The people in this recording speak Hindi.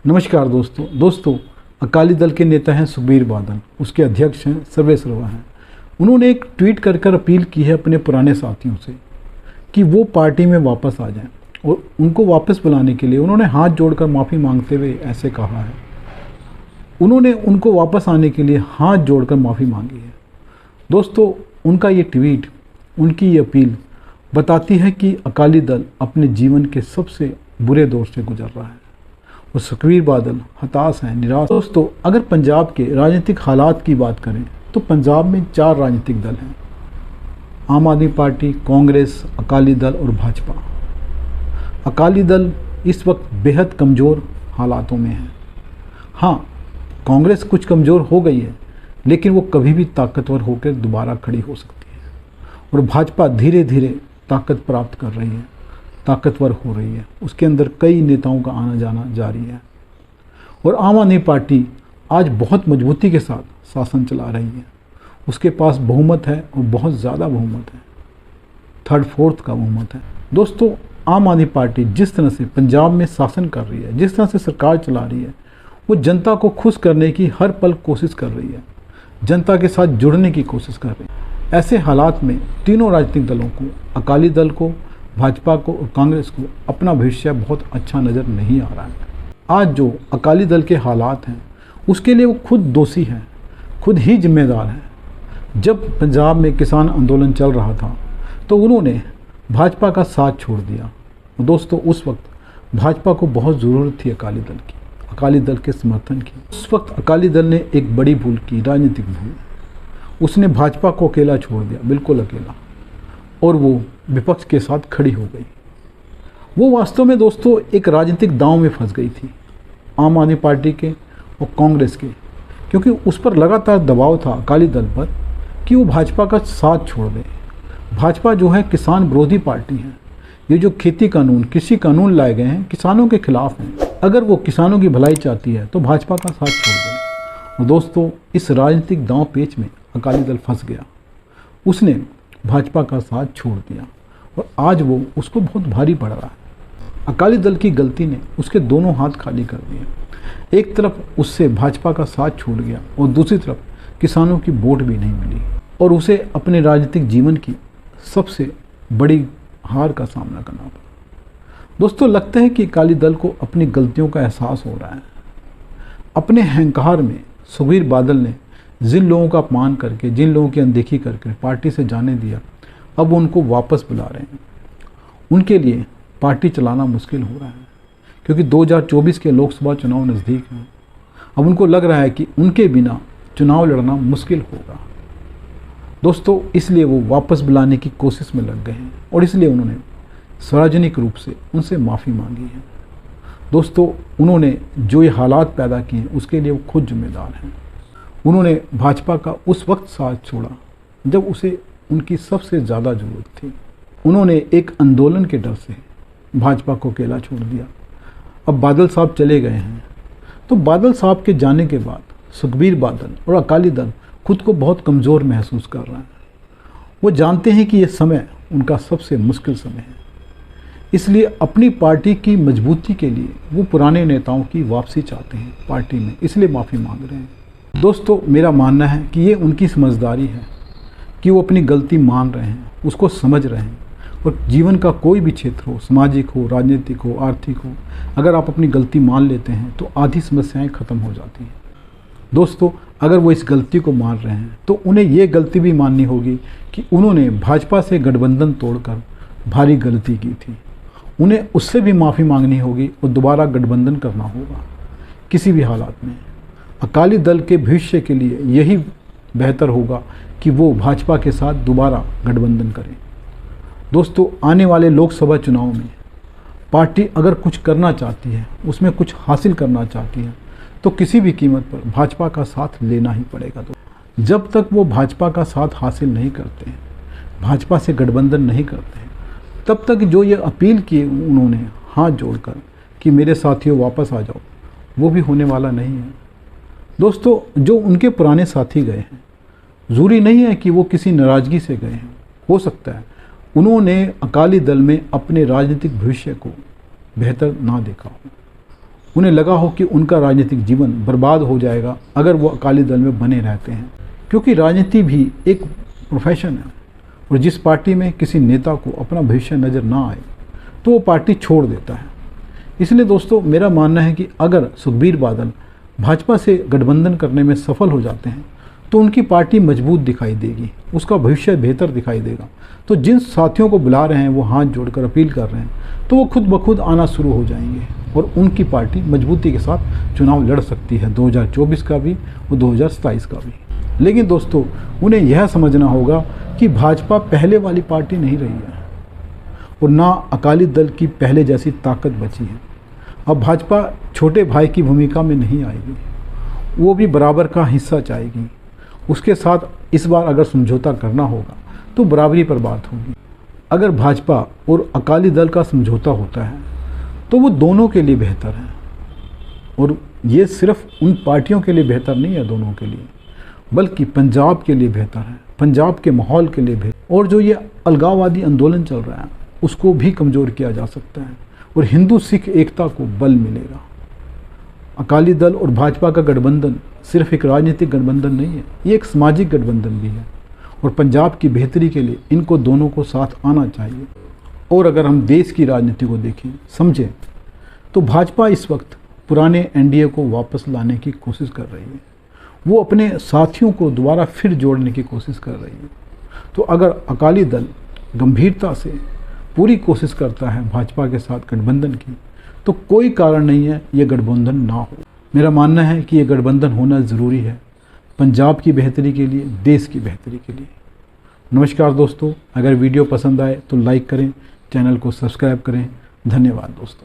नमस्कार दोस्तों अकाली दल के नेता हैं सुखबीर बादल, उसके अध्यक्ष हैं सर्वेसर्वा हैं। उन्होंने एक ट्वीट कर अपील की है अपने पुराने साथियों से कि वो पार्टी में वापस आ जाएं, और उनको वापस बुलाने के लिए उन्होंने हाथ जोड़कर माफ़ी मांगते हुए ऐसे कहा है। उन्होंने उनको वापस आने के लिए हाथ जोड़कर माफ़ी मांगी है। दोस्तों, उनका ये ट्वीट, उनकी ये अपील बताती है कि अकाली दल अपने जीवन के सबसे बुरे दौर से गुजर रहा है और सुखबीर बादल हताश हैं, निराश। दोस्तों, अगर पंजाब के राजनीतिक हालात की बात करें तो पंजाब में 4 राजनीतिक दल हैं: आम आदमी पार्टी, कांग्रेस, अकाली दल और भाजपा। अकाली दल इस वक्त बेहद कमज़ोर हालातों में है। हाँ, कांग्रेस कुछ कमज़ोर हो गई है, लेकिन वो कभी भी ताकतवर होकर दोबारा खड़ी हो सकती है, और भाजपा धीरे धीरे ताकत प्राप्त कर रही है, ताकतवर हो रही है। उसके अंदर कई नेताओं का आना जाना जारी है, और आम आदमी पार्टी आज बहुत मजबूती के साथ शासन चला रही है। उसके पास बहुमत है, और बहुत ज़्यादा बहुमत है, 3/4 का बहुमत है। दोस्तों, आम आदमी पार्टी जिस तरह से पंजाब में शासन कर रही है, जिस तरह से सरकार चला रही है, वो जनता को खुश करने की हर पल कोशिश कर रही है, जनता के साथ जुड़ने की कोशिश कर रही है। ऐसे हालात में तीनों राजनीतिक दलों को, अकाली दल को, भाजपा को और कांग्रेस को, अपना भविष्य बहुत अच्छा नज़र नहीं आ रहा है। आज जो अकाली दल के हालात हैं, उसके लिए वो खुद दोषी हैं, खुद ही जिम्मेदार हैं। जब पंजाब में किसान आंदोलन चल रहा था तो उन्होंने भाजपा का साथ छोड़ दिया। दोस्तों, उस वक्त भाजपा को बहुत ज़रूरत थी अकाली दल की, अकाली दल के समर्थन की। उस वक्त अकाली दल ने एक बड़ी भूल की, राजनीतिक भूल। उसने भाजपा को अकेला छोड़ दिया, बिल्कुल अकेला, और वो विपक्ष के साथ खड़ी हो गई। वो वास्तव में दोस्तों एक राजनीतिक दांव में फंस गई थी, आम आदमी पार्टी के और कांग्रेस के, क्योंकि उस पर लगातार दबाव था अकाली दल पर कि वो भाजपा का साथ छोड़ दे। भाजपा जो है किसान विरोधी पार्टी है। ये जो खेती कानून, कृषि कानून लाए गए हैं, किसानों के खिलाफ हैं। अगर वो किसानों की भलाई चाहती है तो भाजपा का साथ छोड़ दे। और दोस्तों, इस राजनीतिक दांव पेच में अकाली दल फंस गया। उसने भाजपा का साथ छोड़ दिया, और आज वो उसको बहुत भारी पड़ रहा है। अकाली दल की गलती ने उसके दोनों हाथ खाली कर दिए। एक तरफ उससे भाजपा का साथ छूट गया, और दूसरी तरफ किसानों की वोट भी नहीं मिली, और उसे अपने राजनीतिक जीवन की सबसे बड़ी हार का सामना करना पड़ा। दोस्तों, लगता है कि अकाली दल को अपनी गलतियों का एहसास हो रहा है। अपने अहंकार में सुखबीर बादल ने जिन लोगों का अपमान करके, जिन लोगों की अनदेखी करके पार्टी से जाने दिया, अब वो उनको वापस बुला रहे हैं। उनके लिए पार्टी चलाना मुश्किल हो रहा है, क्योंकि 2024 के लोकसभा चुनाव नज़दीक हैं। अब उनको लग रहा है कि उनके बिना चुनाव लड़ना मुश्किल होगा। दोस्तों, इसलिए वो वापस बुलाने की कोशिश में लग गए हैं, और इसलिए उन्होंने सार्वजनिक रूप से उनसे माफ़ी मांगी है। दोस्तों, उन्होंने जो ये हालात पैदा किए हैं, उसके लिए वो खुद जिम्मेदार हैं। उन्होंने भाजपा का उस वक्त साथ छोड़ा जब उसे उनकी सबसे ज़्यादा ज़रूरत थी। उन्होंने एक आंदोलन के डर से भाजपा को अकेला छोड़ दिया। अब बादल साहब चले गए हैं, तो बादल साहब के जाने के बाद सुखबीर बादल और अकाली दल खुद को बहुत कमज़ोर महसूस कर रहा है। वो जानते हैं कि ये समय उनका सबसे मुश्किल समय है, इसलिए अपनी पार्टी की मजबूती के लिए वो पुराने नेताओं की वापसी चाहते हैं पार्टी में, इसलिए माफ़ी मांग रहे हैं। दोस्तों, मेरा मानना है कि ये उनकी समझदारी है कि वो अपनी गलती मान रहे हैं, उसको समझ रहे हैं, और जीवन का कोई भी क्षेत्र हो, सामाजिक हो, राजनीतिक हो, आर्थिक हो, अगर आप अपनी गलती मान लेते हैं तो आधी समस्याएं ख़त्म हो जाती हैं। दोस्तों, अगर वो इस गलती को मान रहे हैं तो उन्हें ये गलती भी माननी होगी कि उन्होंने भाजपा से गठबंधन तोड़कर भारी गलती की थी। उन्हें उससे भी माफ़ी मांगनी होगी और दोबारा गठबंधन करना होगा। किसी भी हालात में अकाली दल के भविष्य के लिए यही बेहतर होगा कि वो भाजपा के साथ दोबारा गठबंधन करें। दोस्तों, आने वाले लोकसभा चुनाव में पार्टी अगर कुछ करना चाहती है, उसमें कुछ हासिल करना चाहती है, तो किसी भी कीमत पर भाजपा का साथ लेना ही पड़ेगा। तो जब तक वो भाजपा का साथ हासिल नहीं करते हैं, भाजपा से गठबंधन नहीं करते हैं, तब तक जो ये अपील की उन्होंने हाथ जोड़कर कि मेरे साथियों वापस आ जाओ, वो भी होने वाला नहीं है। दोस्तों, जो उनके पुराने साथी गए हैं, ज़रूरी नहीं है कि वो किसी नाराज़गी से गए हैं। हो सकता है उन्होंने अकाली दल में अपने राजनीतिक भविष्य को बेहतर ना देखा हो। उन्हें लगा हो कि उनका राजनीतिक जीवन बर्बाद हो जाएगा अगर वो अकाली दल में बने रहते हैं, क्योंकि राजनीति भी एक प्रोफेशन है और जिस पार्टी में किसी नेता को अपना भविष्य नज़र ना आए तो वो पार्टी छोड़ देता है। इसलिए दोस्तों मेरा मानना है कि अगर सुखबीर बादल भाजपा से गठबंधन करने में सफल हो जाते हैं तो उनकी पार्टी मजबूत दिखाई देगी, उसका भविष्य बेहतर दिखाई देगा। तो जिन साथियों को बुला रहे हैं वो हाथ जोड़कर अपील कर रहे हैं तो वो खुद ब खुद आना शुरू हो जाएंगे और उनकी पार्टी मजबूती के साथ चुनाव लड़ सकती है, 2024 का भी और 2027 का भी। लेकिन दोस्तों उन्हें यह समझना होगा कि भाजपा पहले वाली पार्टी नहीं रही है और ना अकाली दल की पहले जैसी ताकत बची है। अब भाजपा छोटे भाई की भूमिका में नहीं आएगी, वो भी बराबर का हिस्सा चाहेगी। उसके साथ इस बार अगर समझौता करना होगा तो बराबरी पर बात होगी। अगर भाजपा और अकाली दल का समझौता होता है तो वो दोनों के लिए बेहतर है और ये सिर्फ उन पार्टियों के लिए बेहतर नहीं है दोनों के लिए, बल्कि पंजाब के लिए बेहतर है, पंजाब के माहौल के लिए बेहतर। और जो ये अलगाववादी आंदोलन चल रहा है उसको भी कमज़ोर किया जा सकता है और हिंदू सिख एकता को बल मिलेगा। अकाली दल और भाजपा का गठबंधन सिर्फ एक राजनीतिक गठबंधन नहीं है, ये एक सामाजिक गठबंधन भी है और पंजाब की बेहतरी के लिए इनको दोनों को साथ आना चाहिए। और अगर हम देश की राजनीति को देखें समझें तो भाजपा इस वक्त पुराने एनडीए को वापस लाने की कोशिश कर रही है, वो अपने साथियों को दोबारा फिर जोड़ने की कोशिश कर रही है। तो अगर अकाली दल गंभीरता से पूरी कोशिश करता है भाजपा के साथ गठबंधन की तो कोई कारण नहीं है ये गठबंधन ना हो। मेरा मानना है कि ये गठबंधन होना ज़रूरी है पंजाब की बेहतरी के लिए, देश की बेहतरी के लिए। नमस्कार दोस्तों, अगर वीडियो पसंद आए तो लाइक करें, चैनल को सब्सक्राइब करें। धन्यवाद दोस्तों।